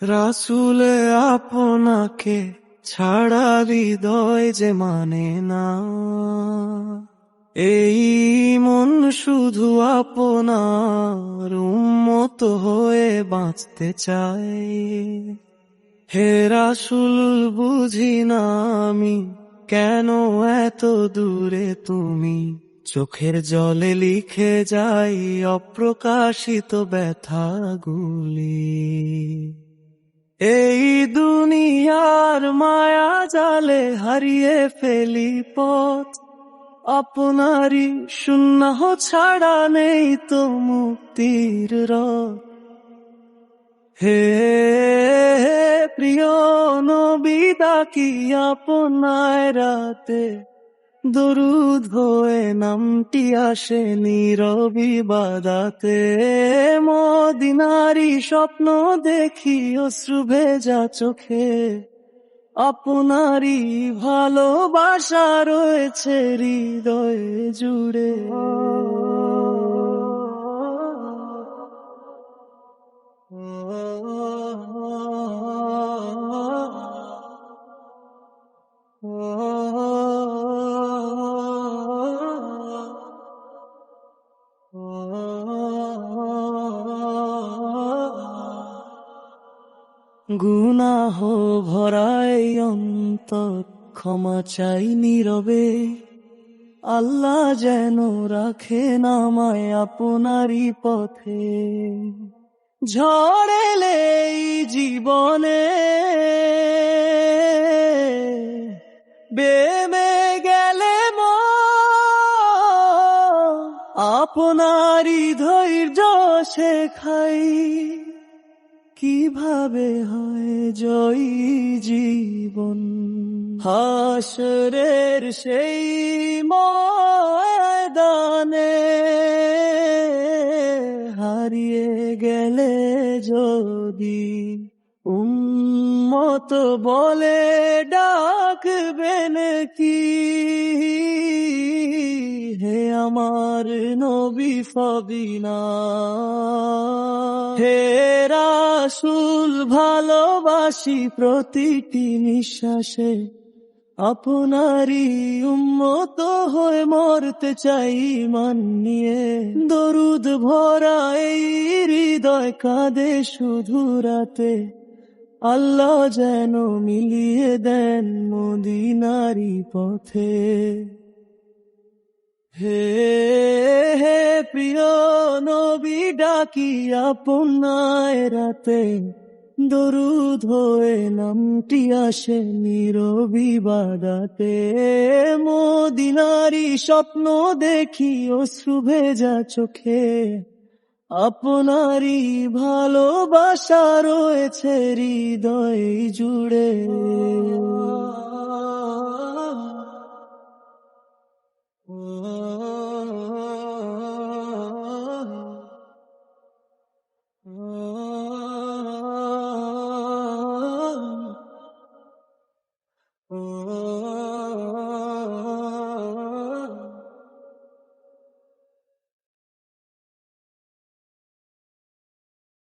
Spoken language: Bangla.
রাসূলে আপনাকে ছাড়া হৃদয় যে মানে না, এই মন শুধু আপনার উম্মত হয়ে বাঁচতে চায়। হে রাসূল, বুঝি না আমি কেন এত দূরে তুমি, চোখের জলে লিখে যাই অপ্রকাশিত ব্যথাগুলি। এই দুনিয়ার মায়া জালে হারিয়ে ফেলি পথ, আপনারই সুন্নাহ ছাড়া নেই তো মুক্তির রথ। হে প্রিয় নবী, ডাকি আপনায় রাতে, দরুদ হয়ে নামটি আসে নীরবি বাদাতে। মদিনারি স্বপ্ন দেখি অশ্রু ভেজা চোখে, আপনারই ভালোবাসা রয়েছে হৃদয়ে জুড়ে। গুনাহ ভরাই অন্তর, ক্ষমা চাই নীরবে, আল্লাহ যেন রাখেন আমায় আপনারই পথে। ঝড় এলে এই জীবনে বেমে গেলে আপনারই ধৈর্য শেখাই, কিভাবে হয় জয়ী জীবন। হাসরের সেই ময়দানে হারিয়ে গেলে যদি উম্মত বলে ডাকবেন কি, হে আমার নবী ফবিনা। হে রাসূল, ভালোবাসি প্রতিটি নিঃশ্বাসে, আপনারই উম্মত হয়ে মরতে চাই মান নিয়ে। দরুদ ভরা এই হৃদয় কাঁদে শুধু রাতে, আল্লাহ যেন মিলিয়ে দেন মদিনারি পথে। হে হে প্রিয় নবী, ডাকি আপনায় রাতে, দরুদ হয়ে নামটি আসে নীরবি বাদাতে। মদিনারি স্বপ্ন দেখি অশ্রু ভেজা চোখে, আপনারই ভালোবাসা রয়েছে হৃদয় জুড়ে।